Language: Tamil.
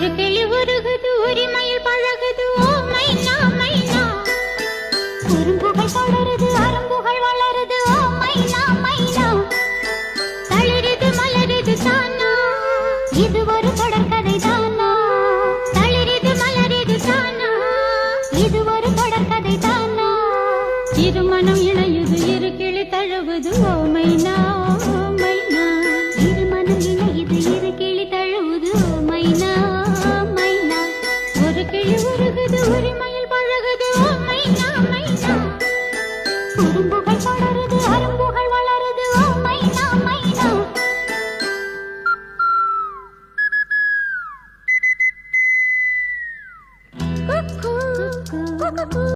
ஒரு கிளி உருகுது உரிமையில் பழகுது ஓ மைனா மைனா குறும்புகள் தொடருது அரும்புகள் வளருது ஓ மைனா மைனா தளிருது மலருது தானா இது ஒரு தொடர்கதை தானா தளிருது மலருது தானா இது ஒரு தொடர்கதை தானா இருமனம் இணையுது இரு கிளி தழுவுது ஓ மைனா மைனா இருமனம் இணையுது இரு கிளி தழுவுது ஓ மைனா மைனா ஒரு கிளி உருகுது உரிமையில் பழகுது ஓ மைனா மைனா குறும்புகள்